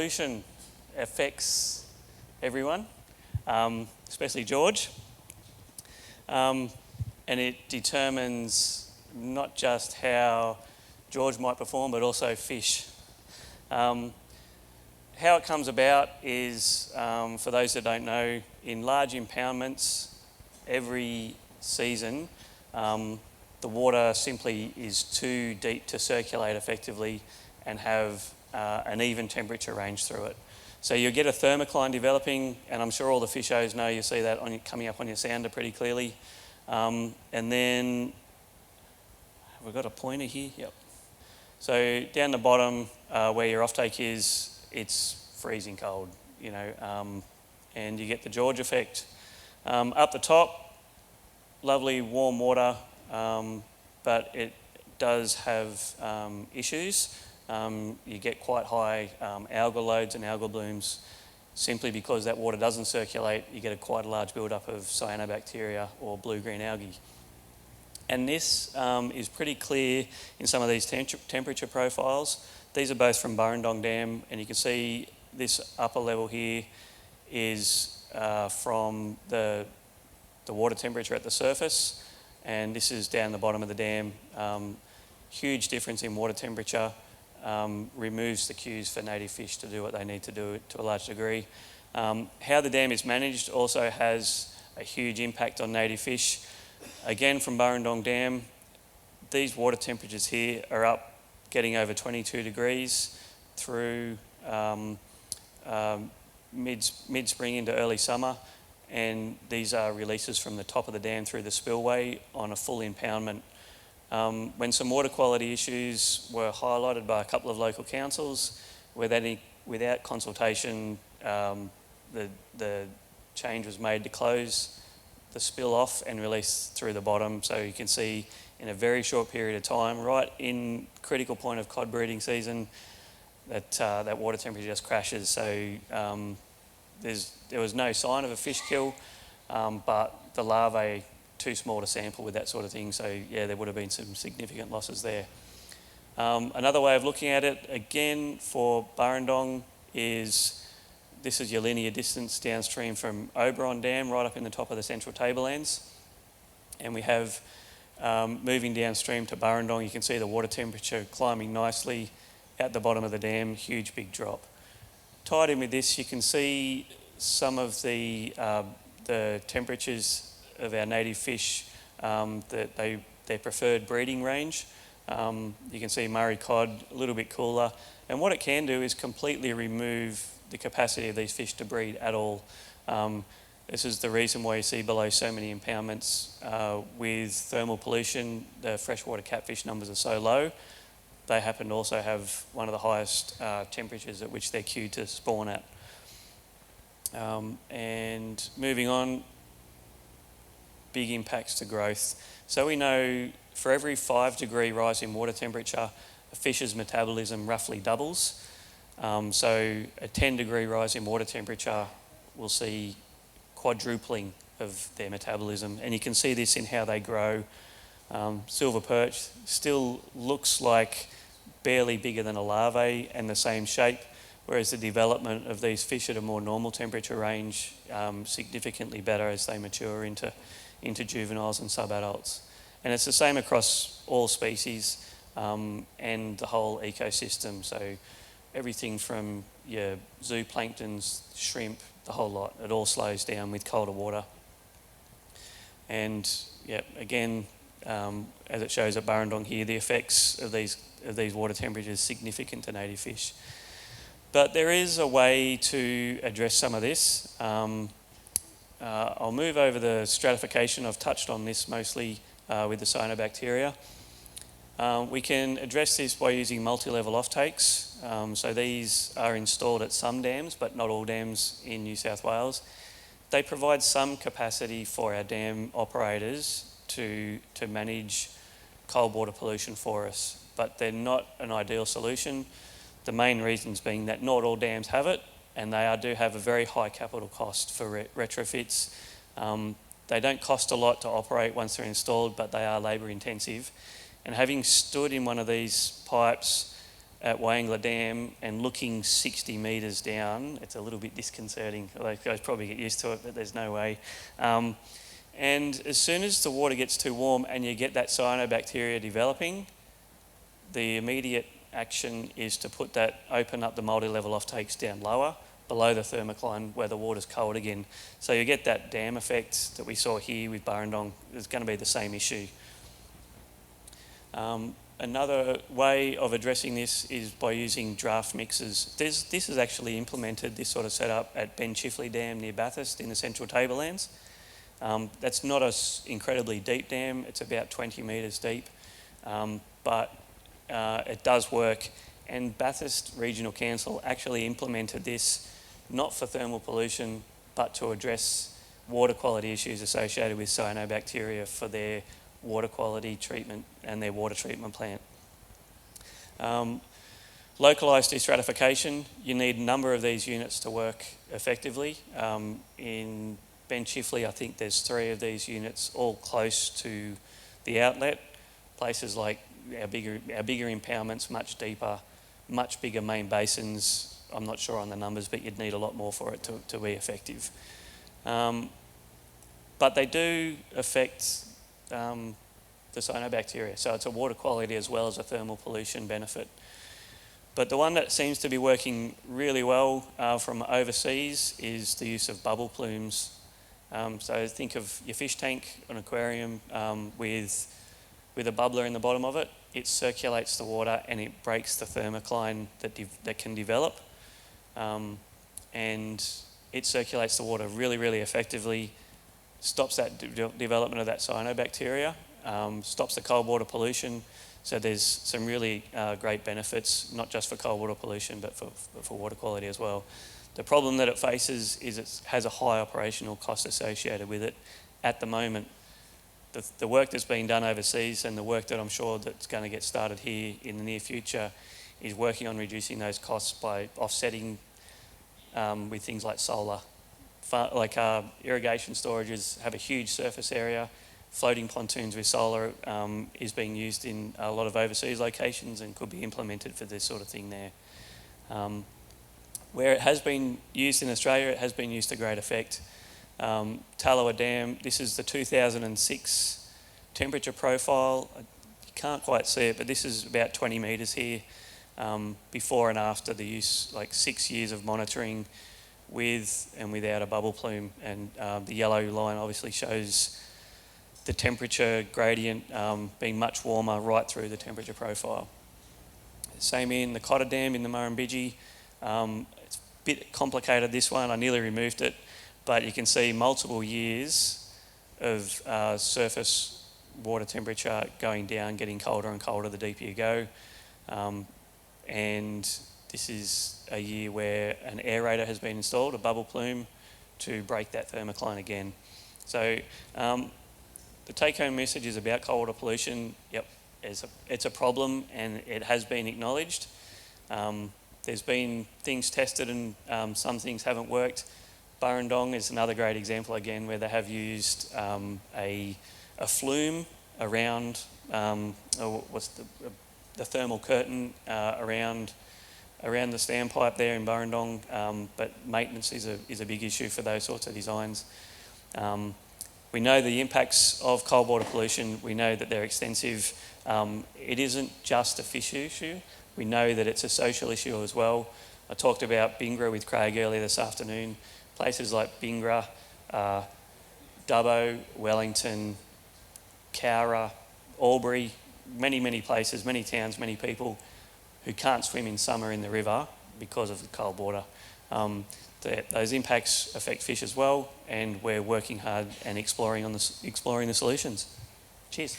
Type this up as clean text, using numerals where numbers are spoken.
pollution affects everyone, especially George, and it determines not just how George might perform, but also fish. How it comes about is, for those that don't know, in large impoundments, every season, the water simply is too deep to circulate effectively and have an even temperature range through it. So you get a thermocline developing, and I'm sure all the fishers know, you see that coming up on your sounder pretty clearly. And then, have we got a pointer here? Yep. So down the bottom where your offtake is, it's freezing cold, and you get the George effect. Up the top, lovely warm water, but it does have issues. You get quite high algal loads and algal blooms simply because that water doesn't circulate. You get quite a large buildup of cyanobacteria or blue-green algae. And this is pretty clear in some of these temperature profiles. These are both from Burrendong Dam, and you can see this upper level here is from the water temperature at the surface, and this is down the bottom of the dam. Huge difference in water temperature. Removes the cues for native fish to do what they need to do to a large degree. How the dam is managed also has a huge impact on native fish. Again, from Burrendong Dam, these water temperatures here are up getting over 22 degrees through mid-spring into early summer, and these are releases from the top of the dam through the spillway on a full impoundment. When some water quality issues were highlighted by a couple of local councils, without consultation, the change was made to close the spill off and release through the bottom. So you can see in a very short period of time, right in critical point of cod breeding season, that water temperature just crashes. So there was no sign of a fish kill, but the larvae too small to sample with that sort of thing. So yeah, there would have been some significant losses there. Another way of looking at it, again, for Burrendong is, this is your linear distance downstream from Oberon Dam, right up in the top of the central tablelands. And we have, moving downstream to Burrendong, you can see the water temperature climbing nicely at the bottom of the dam, huge big drop. Tied in with this, you can see some of the temperatures of our native fish, their preferred breeding range. You can see Moree cod a little bit cooler, and what it can do is completely remove the capacity of these fish to breed at all. This is the reason why you see below so many impoundments. With thermal pollution, the freshwater catfish numbers are so low. They happen to also have one of the highest temperatures at which they're cued to spawn at. And moving on, big impacts to growth. So we know for every 5-degree rise in water temperature, a fish's metabolism roughly doubles. So a 10-degree rise in water temperature will see quadrupling of their metabolism, and you can see this in how they grow. Silver perch still looks like barely bigger than a larvae and the same shape, whereas the development of these fish at a more normal temperature range significantly better as they mature into juveniles and subadults. And it's the same across all species and the whole ecosystem. So everything from your zooplanktons, shrimp, the whole lot, it all slows down with colder water. And yeah, again, as it shows at Burrendong here, the effects of these water temperatures significant to native fish. But there is a way to address some of this. I'll move over the stratification. I've touched on this mostly with the cyanobacteria. We can address this by using multi-level offtakes. So these are installed at some dams, but not all dams in New South Wales. They provide some capacity for our dam operators to manage cold water pollution for us, but they're not an ideal solution. The main reasons being that not all dams have it, and they do have a very high capital cost for retrofits. They don't cost a lot to operate once they're installed, but they are labour intensive. And having stood in one of these pipes at Wangler Dam and looking 60 metres down, it's a little bit disconcerting. Although guys probably get used to it, but there's no way. And as soon as the water gets too warm and you get that cyanobacteria developing, the immediate action is to open up the multi-level offtakes down lower, below the thermocline where the water's cold again. So you get that dam effect that we saw here with Burrendong. It's going to be the same issue. Another way of addressing this is by using draft mixers. This is actually implemented, this sort of setup, at Ben Chifley Dam near Bathurst in the Central Tablelands. That's not an incredibly deep dam, it's about 20 metres deep, but it does work. And Bathurst Regional Council actually implemented this not for thermal pollution, but to address water quality issues associated with cyanobacteria for their water quality treatment and their water treatment plant. Localised destratification, you need a number of these units to work effectively. In Ben Chifley, I think there's 3 of these units, all close to the outlet. Places like our bigger impoundments, much deeper, much bigger main basins. I'm not sure on the numbers, but you'd need a lot more for it to be effective. But they do affect the cyanobacteria, so it's a water quality as well as a thermal pollution benefit. But the one that seems to be working really well from overseas is the use of bubble plumes. So think of your fish tank, an aquarium with a bubbler in the bottom of it. It circulates the water and it breaks the thermocline that can develop. And it circulates the water really, really effectively, stops that development of that cyanobacteria, stops the cold water pollution. So there's some really great benefits, not just for cold water pollution, but for water quality as well. The problem that it faces is it has a high operational cost associated with it at the moment. The work that's being done overseas and the work that I'm sure that's going to get started here in the near future is working on reducing those costs by offsetting with things like solar. Irrigation storages have a huge surface area. Floating pontoons with solar is being used in a lot of overseas locations and could be implemented for this sort of thing there. Where it has been used in Australia, it has been used to great effect. Tallowa Dam, this is the 2006 temperature profile. You can't quite see it, but this is about 20 metres here. Before and after the use, like 6 years of monitoring with and without a bubble plume. And the yellow line obviously shows the temperature gradient being much warmer right through the temperature profile. Same in the Cotter Dam in the Murrumbidgee. It's a bit complicated, this one, I nearly removed it, but you can see multiple years of surface water temperature going down, getting colder and colder the deeper you go. And this is a year where an aerator has been installed, a bubble plume, to break that thermocline again. So the take-home message is about cold water pollution. Yep, it's a problem and it has been acknowledged. There's been things tested and some things haven't worked. Burrendong is another great example again where they have used a flume around the thermal curtain around the standpipe there in Burrendong, but maintenance is a big issue for those sorts of designs. We know the impacts of cold water pollution. We know that they're extensive. It isn't just a fish issue. We know that it's a social issue as well. I talked about Bingra with Craig earlier this afternoon. Places like Bingra, Dubbo, Wellington, Cowra, Albury, many places, many towns, many people who can't swim in summer in the river because of the cold water. Those impacts affect fish as well, and we're working hard and exploring the solutions. Cheers.